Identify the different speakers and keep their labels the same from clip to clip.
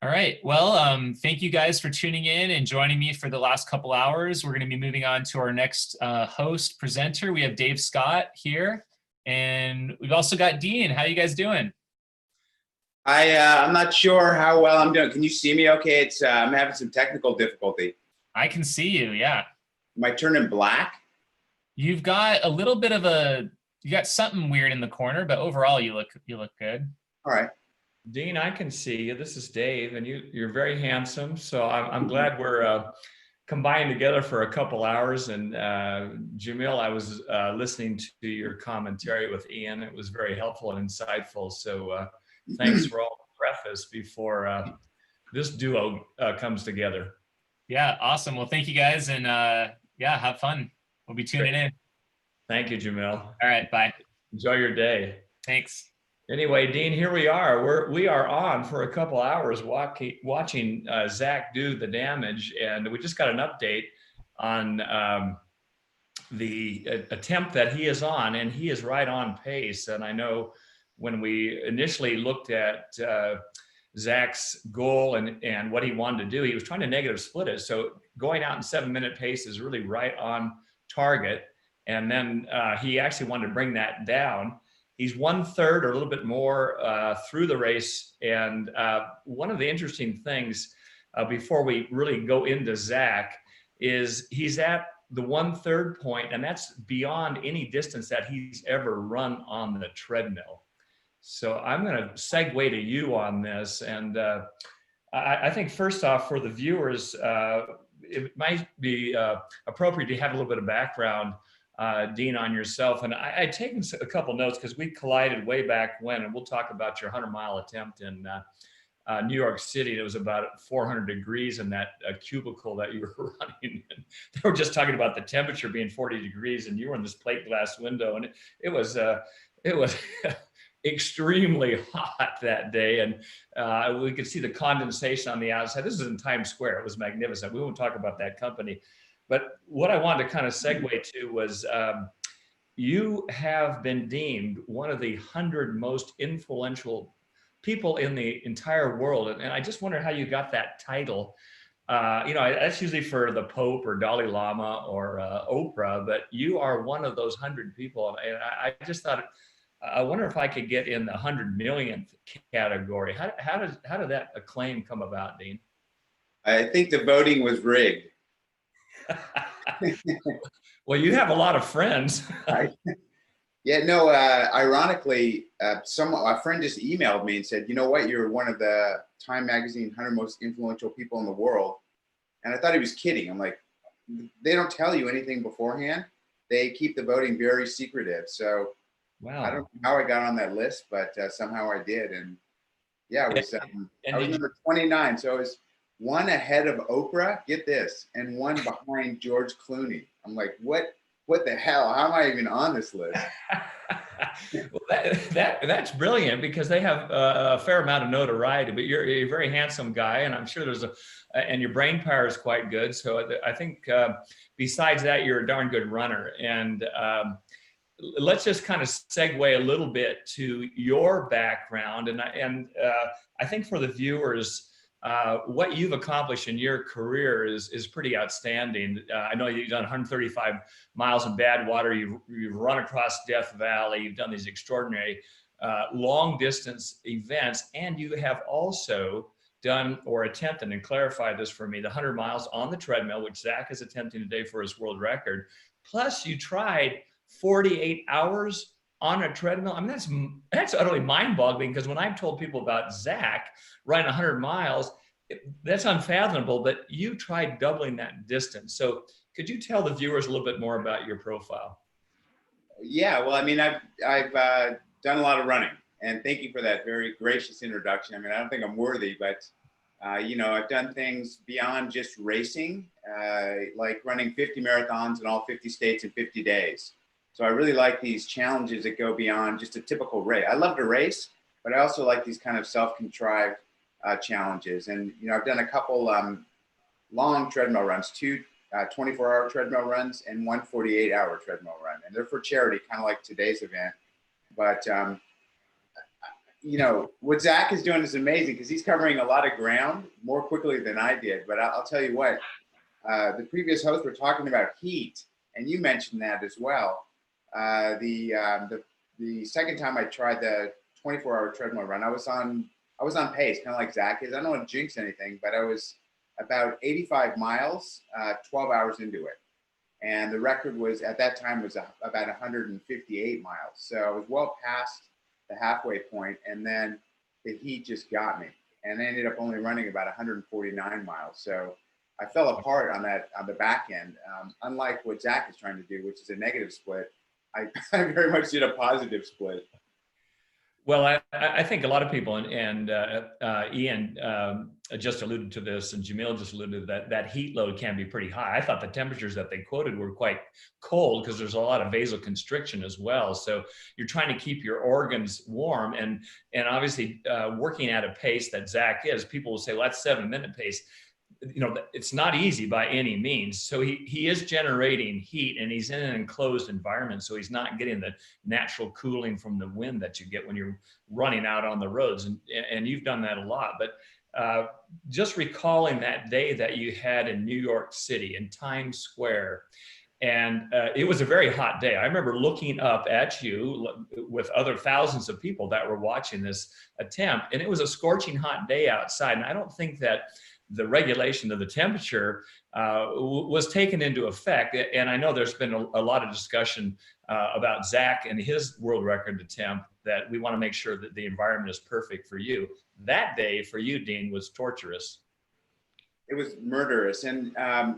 Speaker 1: All right. Well, thank you guys for tuning in and joining me for the last couple hours. We're going to be moving on to our next host presenter. We have Dave Scott here, and we've also got Dean. How you guys doing?
Speaker 2: I'm not sure how well I'm doing. Can you see me okay? I'm having some technical difficulty.
Speaker 1: I can see you. Yeah.
Speaker 2: Am I turning black?
Speaker 1: You've got a little bit of you got something weird in the corner, but overall you look good.
Speaker 2: All right.
Speaker 3: Dean, I can see you. This is Dave, and you're very handsome. So I'm glad we're combined together for a couple hours. And Jamil, I was listening to your commentary with Ian. It was very helpful and insightful. So thanks for all the preface before this duo comes together.
Speaker 1: Yeah, awesome. Well, thank you guys, and yeah, have fun. We'll be tuning in.
Speaker 3: Thank you, Jamil.
Speaker 1: All right, bye.
Speaker 3: Enjoy your day.
Speaker 1: Thanks.
Speaker 3: Anyway, Dean, here we are. We are on for a couple hours watching Zach do the damage, and we just got an update on the attempt that he is on, and he is right on pace. And I know when we initially looked at Zach's goal and what he wanted to do, he was trying to negative split it. So going out in 7-minute pace is really right on target. And then he actually wanted to bring that down. He's 1/3 or a little bit more through the race. And one of the interesting things before we really go into Zach is he's at the 1/3 point, and that's beyond any distance that he's ever run on the treadmill. So I'm going to segue to you on this. And I think first off, for the viewers, it might be appropriate to have a little bit of background, Dean, on yourself. And I'd taken a couple notes because we collided way back when, and we'll talk about your 100-mile attempt in New York City. It was about 400 degrees in that cubicle that you were running in. They were just talking about the temperature being 40 degrees, and you were in this plate glass window, and it was extremely hot that day, and we could see the condensation on the outside. This is in Times Square. It was magnificent. We won't talk about that company. But what I wanted to kind of segue to was you have been deemed one of the 100 most influential people in the entire world. And I just wonder how you got that title. That's usually for the Pope or Dalai Lama or Oprah, but you are one of those 100 people. And I just thought, I wonder if I could get in the 100 millionth category. How did that acclaim come about, Dean?
Speaker 2: I think the voting was rigged.
Speaker 3: Well, you have a lot of friends.
Speaker 2: Yeah, no, ironically, a friend just emailed me and said, you know what, you're one of the Time Magazine 100 most influential people in the world. And I thought he was kidding. I'm like, they don't tell you anything beforehand. They keep the voting very secretive. So
Speaker 3: wow.
Speaker 2: I don't know how I got on that list, but somehow I did. And yeah, I was number 29. So I was one ahead of Oprah, get this, and one behind George Clooney. I'm like, what the hell? How am I even on this list?
Speaker 3: Well, that's brilliant because they have a fair amount of notoriety, but you're a very handsome guy, and I'm sure and your brain power is quite good. So I think besides that, you're a darn good runner. And let's just kind of segue a little bit to your background. And I think for the viewers, what you've accomplished in your career is pretty outstanding. I know you've done 135 miles in Badwater. You've run across Death Valley. You've done these extraordinary long distance events, and you have also done or attempted, and clarify this for me, the 100 miles on the treadmill, which Zach is attempting today for his world record. Plus, you tried 48 hours on a treadmill. I mean, that's utterly mind-boggling, because when I've told people about Zach running 100 miles, that's unfathomable, but you tried doubling that distance. So could you tell the viewers a little bit more about your profile?
Speaker 2: Yeah, well, I mean, I've done a lot of running, and thank you for that very gracious introduction. I mean, I don't think I'm worthy, but I've done things beyond just racing, like running 50 marathons in all 50 states in 50 days. So I really like these challenges that go beyond just a typical race. I love to race, but I also like these kind of self-contrived challenges. And, I've done a couple long treadmill runs, two 24-hour treadmill runs and one 48-hour treadmill run. And they're for charity, kind of like today's event. But you know, what Zach is doing is amazing because he's covering a lot of ground more quickly than I did. But I'll tell you what, the previous hosts were talking about heat, and you mentioned that as well. The second time I tried the 24-hour treadmill run, I was on pace, kind of like Zach is. I don't want to jinx anything, but I was about 85 miles, 12 hours into it. And the record was, at that time, was about 158 miles. So I was well past the halfway point, and then the heat just got me. And I ended up only running about 149 miles. So I fell apart on the back end. Unlike what Zach is trying to do, which is a negative split, I very much did a positive split.
Speaker 3: Well, I think a lot of people, and Ian just alluded to this, and Jamil just alluded to that heat load can be pretty high. I thought the temperatures that they quoted were quite cold because there's a lot of vasoconstriction as well. So you're trying to keep your organs warm, and obviously working at a pace that Zach is. People will say, well, that's 7-minute pace. You know, it's not easy by any means. So he is generating heat, and he's in an enclosed environment. So he's not getting the natural cooling from the wind that you get when you're running out on the roads. And you've done that a lot. But just recalling that day that you had in New York City in Times Square, and it was a very hot day. I remember looking up at you with other thousands of people that were watching this attempt, and it was a scorching hot day outside. And I don't think that the regulation of the temperature was taken into effect. And I know there's been a lot of discussion about Zach and his world record attempt, that we want to make sure that the environment is perfect for you. That day for you, Dean, was torturous.
Speaker 2: It was murderous. And,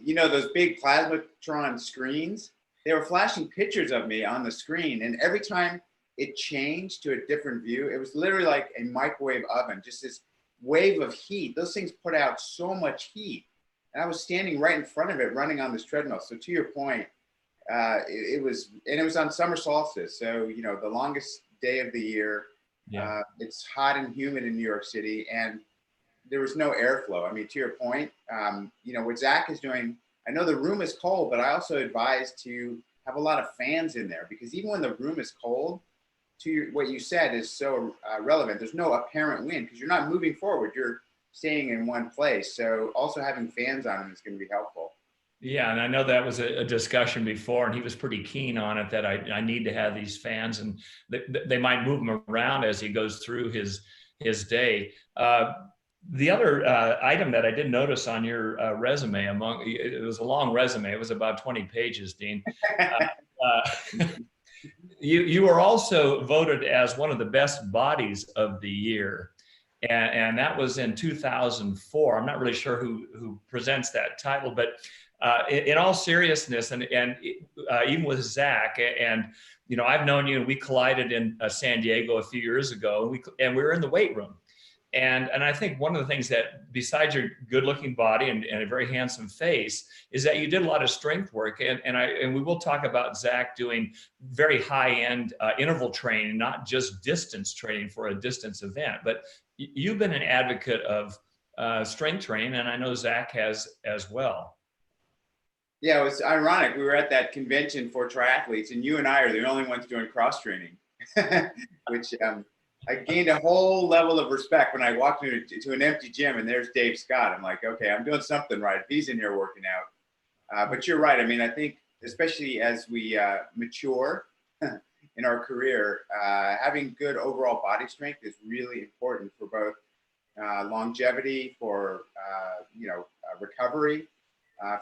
Speaker 2: you know, those big plasmatron screens, they were flashing pictures of me on the screen. And every time it changed to a different view, it was literally like a microwave oven, just this wave of heat. Those things put out so much heat, and I was standing right in front of it running on this treadmill. So to your point, it was on summer solstice, so you know, the longest day of the year. Yeah. It's hot and humid in New York City, and there was no airflow. I mean, to your point, you know, what Zach is doing, I know the room is cold, but I also advise to have a lot of fans in there, because even when the room is cold, what you said is so relevant. There's no apparent wind because you're not moving forward. You're staying in one place. So also having fans on is going to be helpful.
Speaker 3: Yeah, and I know that was a discussion before, and he was pretty keen on it, that I need to have these fans, and they might move him around as he goes through his day. The other item that I did notice on your resume, it was a long resume. It was about 20 pages, Dean. You were also voted as one of the best bodies of the year, and that was in 2004. I'm not really sure who presents that title, but in all seriousness, and even with Zach, and you know, I've known you, and we collided in San Diego a few years ago, and we were in the weight room. And I think one of the things that, besides your good-looking body and a very handsome face, is that you did a lot of strength work. And we will talk about Zach doing very high-end interval training, not just distance training for a distance event. But you've been an advocate of strength training, and I know Zach has as well.
Speaker 2: Yeah, it was ironic. We were at that convention for triathletes, and you and I are the only ones doing cross training, which I gained a whole level of respect when I walked into an empty gym and there's Dave Scott. I'm like, okay, I'm doing something right if he's in here working out. But you're right. I mean, I think especially as we mature in our career, having good overall body strength is really important for both longevity, for recovery,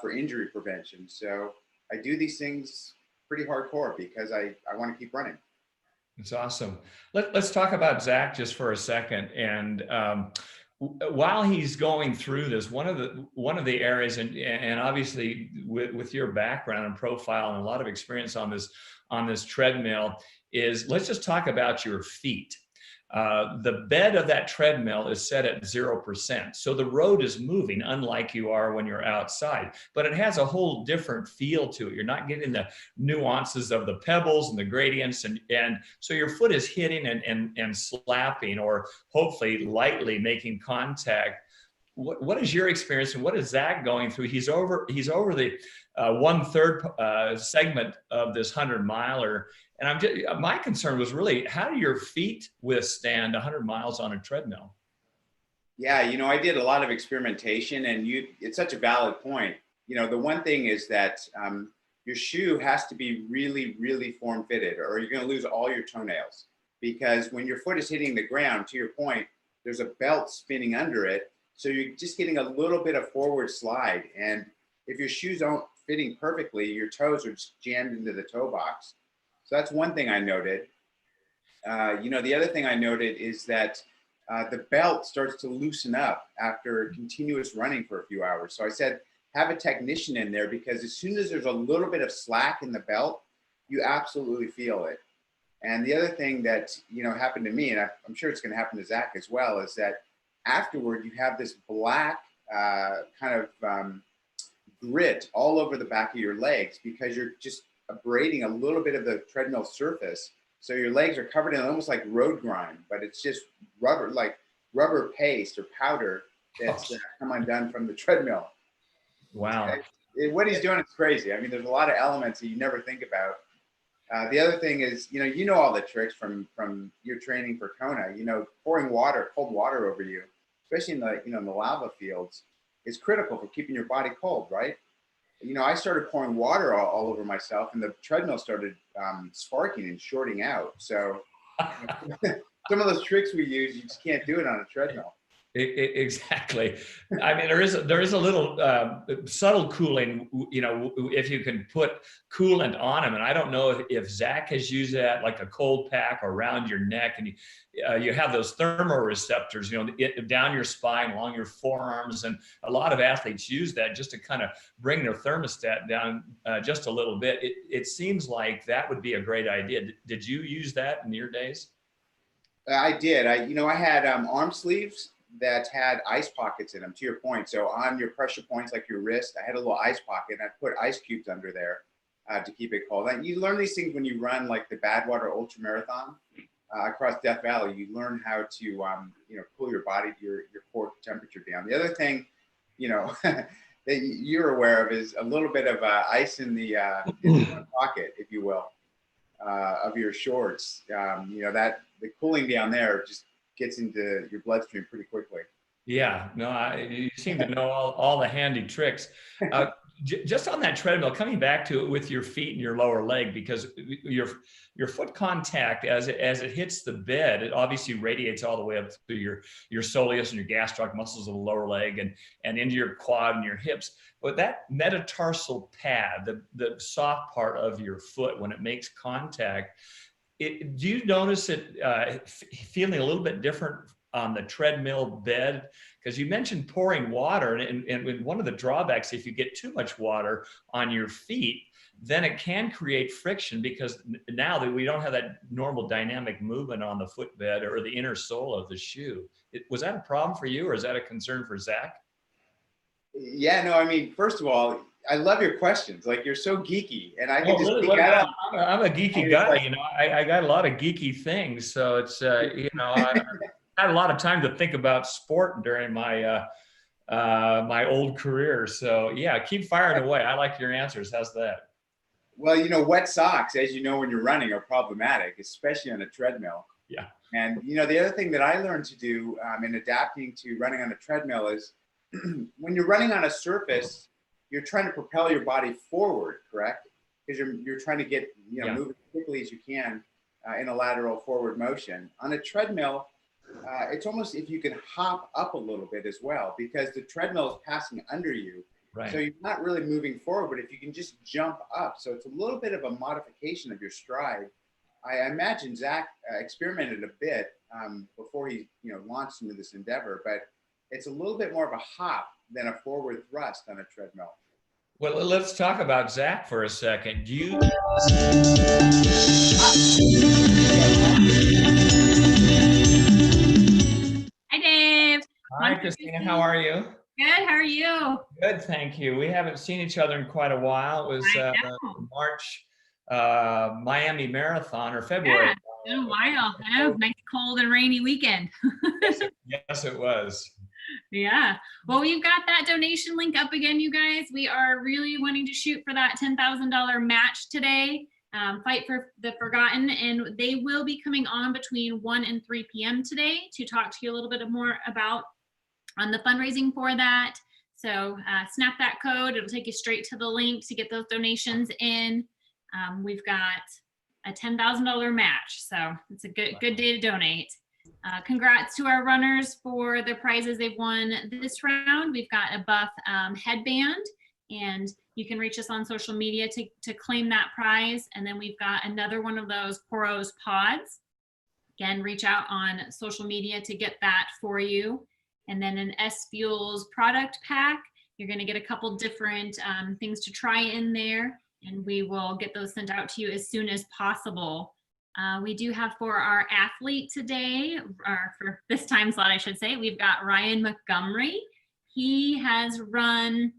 Speaker 2: for injury prevention. So I do these things pretty hardcore because I want to keep running.
Speaker 3: It's awesome. Let's talk about Zach just for a second. And while he's going through this, one of the areas, and obviously with your background and profile and a lot of experience on this treadmill, is let's just talk about your feet. The bed of that treadmill is set at 0%. So the road is moving, unlike you are when you're outside, but it has a whole different feel to it. You're not getting the nuances of the pebbles and the gradients. And so your foot is hitting and slapping, or hopefully lightly making contact. What is your experience, and what is Zach going through? He's over the 1/3 segment of this 100-miler. And my concern was really, how do your feet withstand 100 miles on a treadmill?
Speaker 2: Yeah, I did a lot of experimentation, and it's such a valid point. The one thing is that your shoe has to be really, really form fitted, or you're going to lose all your toenails. Because when your foot is hitting the ground, to your point, there's a belt spinning under it. So you're just getting a little bit of forward slide. And if your shoes aren't fitting perfectly, your toes are just jammed into the toe box. So that's one thing I noted. The other thing I noted is that the belt starts to loosen up after continuous running for a few hours. So I said, have a technician in there, because as soon as there's a little bit of slack in the belt, you absolutely feel it. And the other thing that, happened to me, and I'm sure it's going to happen to Zach as well, is that afterward you have this black kind of grit all over the back of your legs, because you're just abrading a little bit of the treadmill surface. So your legs are covered in almost like road grime, but it's just rubber, like rubber paste or powder that's come undone from the treadmill.
Speaker 3: Wow.
Speaker 2: What he's doing is crazy. I mean, there's a lot of elements that you never think about. The other thing is, all the tricks from your training for Kona. Pouring cold water over you, especially in the in the lava fields, is critical for keeping your body cold, right? I started pouring water all over myself, and the treadmill started sparking and shorting out. So some of those tricks we use, you just can't do it on a treadmill.
Speaker 3: Exactly. I mean, there is a little subtle cooling, if you can put coolant on them. And I don't know if Zach has used that, like a cold pack around your neck, and you have those thermoreceptors, down your spine, along your forearms. And a lot of athletes use that just to kind of bring their thermostat down just a little bit. It seems like that would be a great idea. Did you use that in your days?
Speaker 2: I did. I had arm sleeves that had ice pockets in them, to your point. So on your pressure points, like your wrist, I had a little ice pocket, and I put ice cubes under there to keep it cold. And you learn these things when you run like the Badwater Ultra Marathon across Death Valley. You learn how to cool your body, your core temperature down. The other thing, that you're aware of is a little bit of ice in the front pocket, if you will, of your shorts. That the cooling down there just gets into your bloodstream pretty quickly.
Speaker 3: Yeah, no, you seem to know all the handy tricks. Just on that treadmill, coming back to it with your feet and your lower leg, because your foot contact as it hits the bed, it obviously radiates all the way up through your soleus and your gastroc muscles of the lower leg and into your quad and your hips. But that metatarsal pad, the soft part of your foot, when it makes contact, do you notice it feeling a little bit different on the treadmill bed? Because you mentioned pouring water, and one of the drawbacks, if you get too much water on your feet, then it can create friction, because now that we don't have that normal dynamic movement on the footbed or the inner sole of the shoe. Was that a problem for you, or is that a concern for Zach?
Speaker 2: Yeah, no, I mean, first of all, I love your questions. Like, you're so geeky, and I can just geek out.
Speaker 3: I'm a geeky guy. I got a lot of geeky things, so it's I had a lot of time to think about sport during my my old career. So yeah, keep firing away. I like your answers. How's that?
Speaker 2: Well, wet socks, as you know, when you're running, are problematic, especially on a treadmill.
Speaker 3: Yeah.
Speaker 2: And the other thing that I learned to do in adapting to running on a treadmill is when you're running on a surface, you're trying to propel your body forward, correct? Because you're trying to get move as quickly as you can in a lateral forward motion. On a treadmill, it's almost if you can hop up a little bit as well, because the treadmill is passing under you.
Speaker 3: Right.
Speaker 2: So you're not really moving forward, but if you can just jump up. So it's a little bit of a modification of your stride. I imagine Zach experimented a bit before he launched into this endeavor, but it's a little bit more of a hop than a forward thrust on a treadmill.
Speaker 3: Well, let's talk about Zach for a second. Do you?
Speaker 4: Hi, Dave.
Speaker 3: Hi, Christina. How are you?
Speaker 4: Good. How are you?
Speaker 3: Good, thank you. We haven't seen each other in quite a while. It was the March Miami Marathon, or February.
Speaker 4: Yeah, it's been a while. I know. Nice, cold, and rainy weekend.
Speaker 3: Yes, it was.
Speaker 4: Yeah. Well, we've got that donation link up again, you guys. We are really wanting to shoot for that $10,000 match today. Fight for the Forgotten, and they will be coming on between 1 and 3 p.m. today to talk to you a little bit more about on the fundraising for that. So snap that code. It'll take you straight to the link to get those donations in. We've got a $10,000 match, so it's a good day to donate. Congrats to our runners for the prizes they've won this round. We've got a buff headband, and you can reach us on social media to claim that prize. And then we've got another one of those Coros pods. Again, reach out on social media to get that for you. And then an SFuels product pack. You're going to get a couple different things to try in there, and we will get those sent out to you as soon as possible. We do have for our athlete today, or for this time slot, I should say, we've got Ryan Montgomery. He has run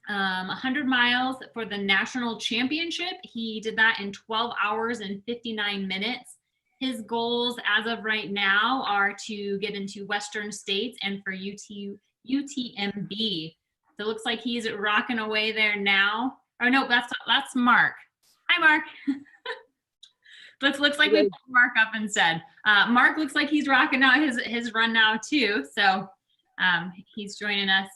Speaker 4: 100 miles for the national championship. He did that in 12 hours and 59 minutes. His goals as of right now are to get into Western States and for UTMB. So it looks like he's rocking away there now. Oh no, that's Mark. Hi, Mark. looks like we put Mark up instead. Mark looks like he's rocking out his run now too. So he's joining us.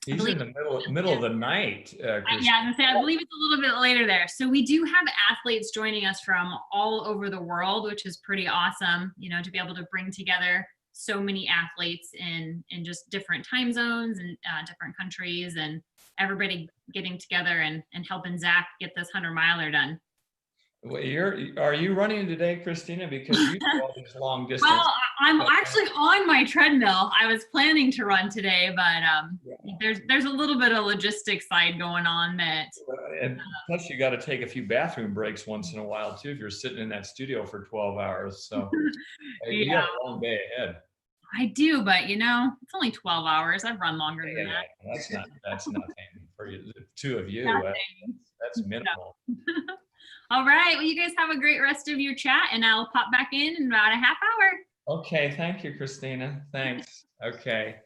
Speaker 3: He's in the middle of the night.
Speaker 4: Yeah, I was gonna say, I believe it's a little bit later there. So we do have athletes joining us from all over the world, which is pretty awesome, you know, to be able to bring together so many athletes in just different time zones and different countries, and everybody getting together and helping Zach get this 100-miler done.
Speaker 3: Well, are you running today, Christina? Because you do all these long distance.
Speaker 4: Well, I'm actually on my treadmill. I was planning to run today, but there's a little bit of logistics side going on that.
Speaker 3: And plus, you got to take a few bathroom breaks once in a while too if you're sitting in that studio for 12 hours. So you got a long day ahead.
Speaker 4: I do, but you know, it's only 12 hours. I've run longer than that.
Speaker 3: That's nothing for you. The two of you. That's minimal.
Speaker 4: All right. Well, you guys have a great rest of your chat, and I'll pop back in about a half hour.
Speaker 3: Okay. Thank you, Christina. Thanks. Okay.